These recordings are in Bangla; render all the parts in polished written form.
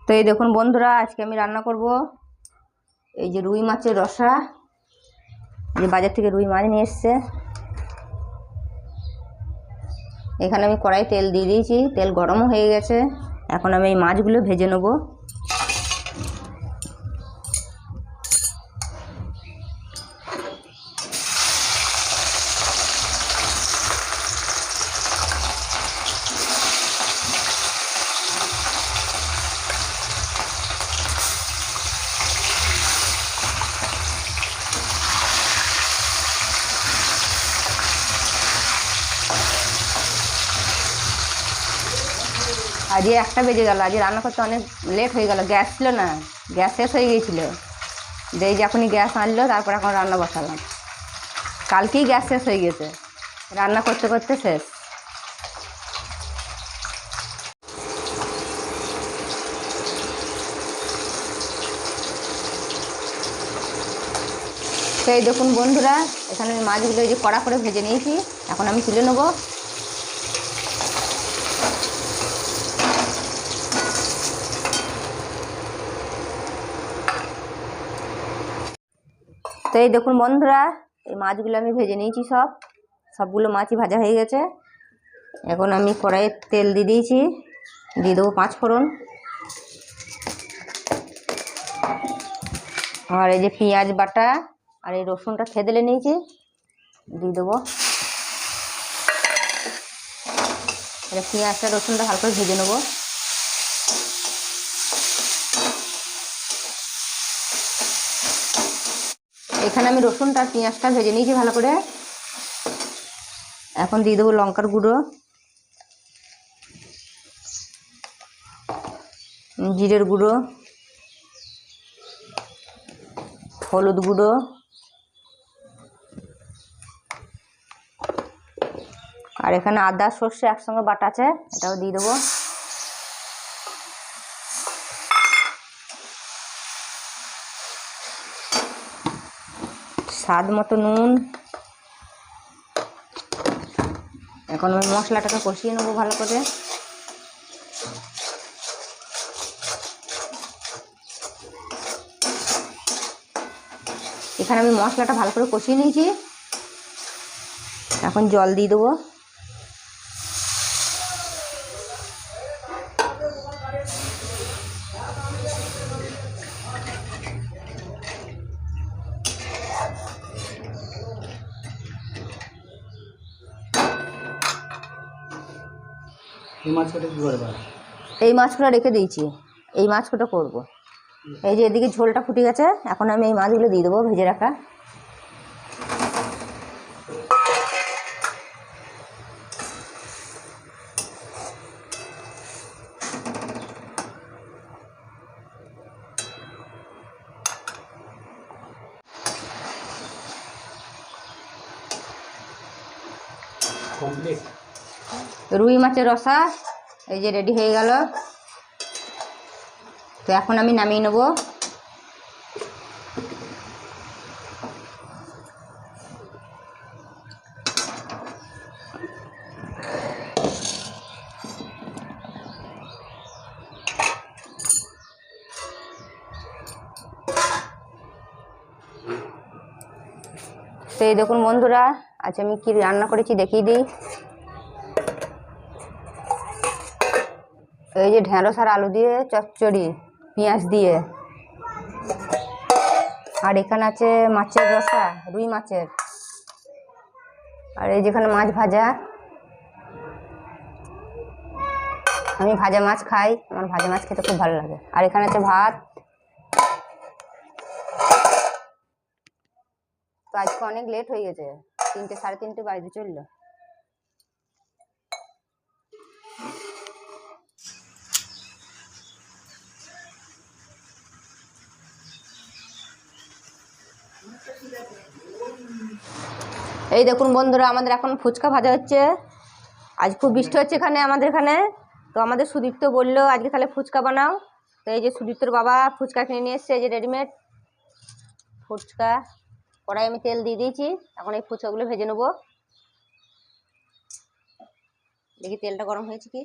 তো এই দেখুন বন্ধুরা, আজকে আমি রান্না করব এই যে রুই মাছের রসা। যে বাজার থেকে রুই মাছ নিয়ে এসছে। এখানে আমি কড়াই তেল দিয়ে দিয়েছি, তেল গরমও হয়ে গেছে। এখন আমি এই মাছগুলো ভেজে নেব। আজকে 1টা বেজে গেল। আজকে রান্না করতে অনেক লেট হয়ে গেল, গ্যাস ছিল না, গ্যাস শেষ হয়ে গিয়েছিল। এই যে এখনই গ্যাস আনলো, তারপর এখন রান্না বসালাম। কালকেই গ্যাস শেষ হয়ে গেছে, রান্না করতে করতে শেষ। তো এই দেখুন বন্ধুরা, এখানে আমি মাছগুলো এই যে কড়া করে ভেজে নিয়েছি। এখন আমি তুলে নেব। তো এই দেখুন বন্ধুরা, এই মাছগুলো আমি ভেজে নিয়েছি। সবগুলো মাছই ভাজা হয়ে গেছে। এখন আমি কড়াইয়ে তেল দিয়ে দিয়েছি, দিয়ে দেবো 5 ফোড়ন। আর এই যে পেঁয়াজ বাটা আর এই রসুনটা থেতলে নিয়েছি, দিয়ে দেবো। পেঁয়াজটা রসুনটা ভালো করে ভেজে নেবো। এখানে আমি রসুনটা আর পেঁয়াজটা ভেজে নিয়েছি ভালো করে। এখন দিয়ে দেবো লঙ্কার গুঁড়ো, জিরের গুঁড়ো, হলুদ গুঁড়ো, আর এখানে আদা সর্ষে একসঙ্গে বাটা আছে, এটাও দিয়ে দেবো। স্বাদ মতো নুন। এখন আমি মশলাটাকে কষিয়ে নেবো ভালো করে। এখানে আমি মশলাটা ভালো করে কষিয়ে নিয়েছি। এখন জল দিয়ে দেবো। এই মাছগুলো রেখে দিয়েছি, এই মাছগুলো করবো। এই যে এদিকে ঝোলটা ফুটে গেছে, এখন আমি এই মাছগুলো দিয়ে দেবো ভেজে রাখা। রুই মাছের রসা এই যে রেডি হয়ে গেল। তো এখন আমি নামিয়ে নেব। তো এই দেখুন বন্ধুরা, আজ আমি কি রান্না করেছি দেখিয়ে দিই। এই যে ঢেঁড়স আর আলু দিয়ে চচ্চড়ি, পেঁয়াজ দিয়ে। আর এখানে আছে মাছের রসা, রুই মাছের। আর এই যেখানে মাছ ভাজা, আমি ভাজা মাছ খাই, আমার ভাজা মাছ খেতে খুব ভালো লাগে। আর এখানে আছে ভাত। তো আজকে অনেক লেট হয়ে গেছে, 3টে সাড়ে 3টে বাজতে চললো। এই দেখুন বন্ধুরা, আমাদের এখন ফুচকা ভাজা হচ্ছে। আজ খুব বৃষ্টি হচ্ছে এখানে, আমাদের এখানে। তো আমাদের সুদীপ্ত বললো আজকে তাহলে ফুচকা বানাও। তো এই যে সুদীপ্তর বাবা ফুচকা কিনে নিয়ে এসছে, এই যে রেডিমেড ফুচকা। কড়াই আমি তেল দিয়ে দিয়েছি, এখন এই ফুচকাগুলো ভেজে নেবো। দেখি তেলটা গরম হয়েছে কি,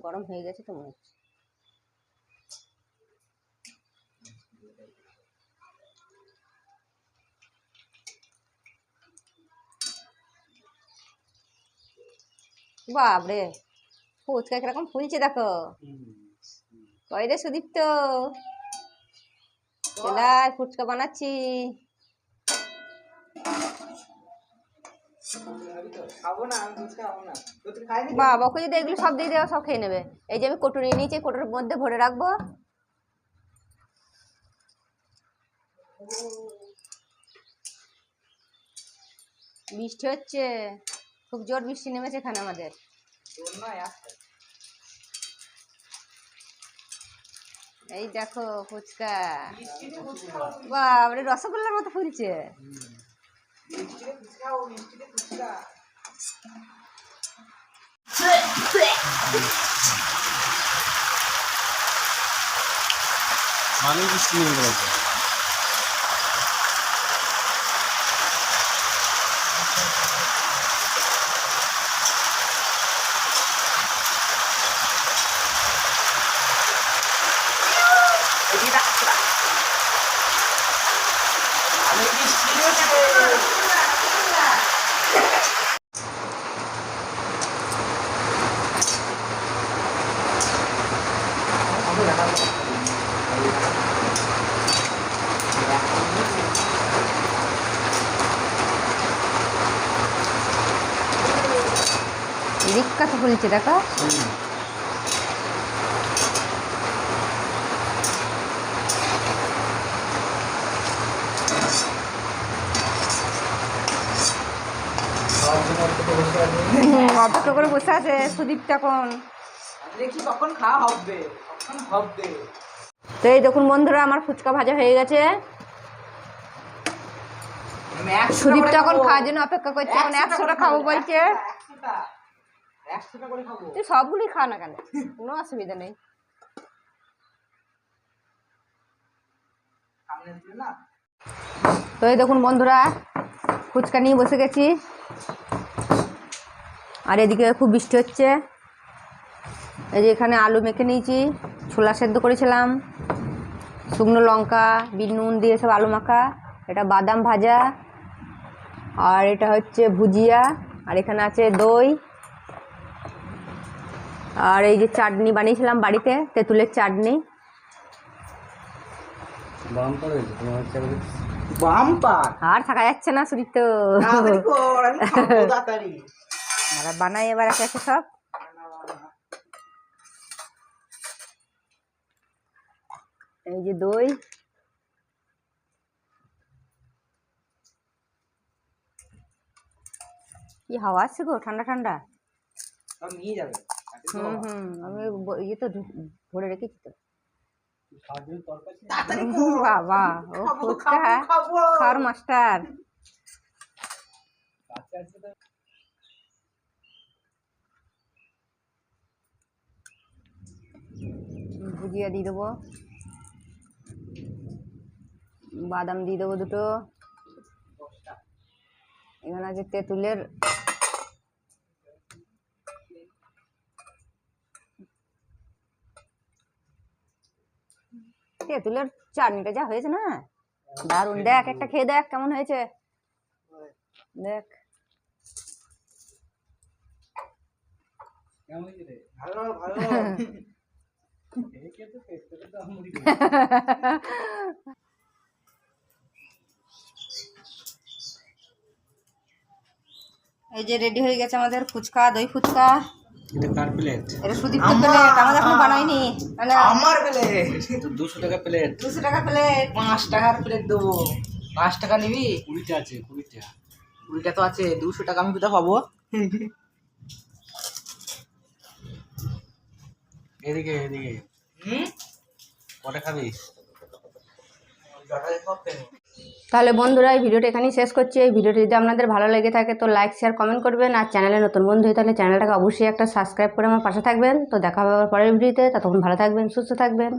গরম হয়ে গেছে তো মনে হচ্ছে। বাপরে ফুচকা কিরকম ফুলছে দেখো। কই রে সুদীপ্ত, চলাই ফুচকা বানাচ্ছি। বাবাকে যদি এগুলো সব দিয়ে দেওয়া, সব খেয়ে নেবে। এই যে আমি কটুরি নিয়েছি, কটুরির মধ্যে ভরে রাখবো। বৃষ্টি হচ্ছে, খুব জোর বৃষ্টি নেমেছে এখানে আমাদের। এই দেখো ফুচকা, বাবারে রসগোল্লার মতো ফুলছে। অনেক বৃষ্টি নেমে গেছে। বিখ্যাত ফুলছে দেখো। অপেক্ষা করে বসে আছে সুদীপ তখন। দেখি কখন খাওয়া হবে, কখন হবে। তো এই দেখুন বন্ধুরা, আমার ফুচকা ভাজা হয়ে গেছে। সুদীপ তখন খাওয়ার জন্য অপেক্ষা করছে, এখন 100টা খাবো বলছে। 100টা করে খাবো। তুই সবগুলি খা না কেন, কোনো অসুবিধা নেই। তো এই দেখুন বন্ধুরা, ফুচকা নিয়ে বসে গেছি। আর এদিকে খুব বৃষ্টি হচ্ছে। এই যে এখানে আলু মেখে নিয়েছি, ছোলা সেদ্ধ করেছিলাম, শুকনো লঙ্কা বিট নুন দিয়ে সব আলু মাখা। এটা বাদাম ভাজা, আর এটা হচ্ছে ভুজিয়া, আর এখানে আছে দই, আর এই যে চাটনি বানিয়েছিলাম বাড়িতে, তেঁতুলের চাটনি। আর থাকা যাচ্ছে না সুদীপ, তো বানাই এবার একে একে সব। এই যে দই, কি হাওয়া আসছে গো, ঠান্ডা ঠান্ডা। নিয়ে যাবে। আমি ইয়ে তো ভরে রেখেছি তো। বাবা, ও ফুচকা খাওয়ার মাস্টার। ভুজিয়া দিয়ে দেবো, বাদাম দিয়ে দেবো দুটো, এখানে আছে তেঁতুলের তেঁতুলের চাটনিটা যা হয়েছে না, দারুণ। দেখ একটা খেয়ে দেখ কেমন হয়েছে, দেখ। ভালো ভালো। এই যে রেডি হয়ে গেছে আমাদের ফুচকা, দই ফুচকা। এটা কার প্লেট? এটা সুদীপ্ত প্লেট, আমাদের এখনো বানাইনি। আমার প্লেট তো 200 টাকা প্লেট। 200 টাকা প্লেট। 5 টাকার প্লেট দেবো। 5 টাকা নিবি? 20টা আছে, 20টা। 20টা তো আছে, 200 টাকা আমি কোথায় পাবো? এদিকে এদিকে। কটা খাবি? তাহলে বন্ধুরা, এই ভিডিওটা এখানেই শেষ করছি। এই ভিডিওটি যদি আপনাদের ভালো লেগে থাকে তো লাইক শেয়ার কমেন্ট করবেন, আর চ্যানেলে নতুন বন্ধু হয়ে তাহলে চ্যানেলটাকে অবশ্যই একটা সাবস্ক্রাইব করে আমার পাশে থাকবেন। তো দেখা হবে আবার পরের ভিডিওতে, ততক্ষণ ভালো থাকবেন, সুস্থ থাকবেন।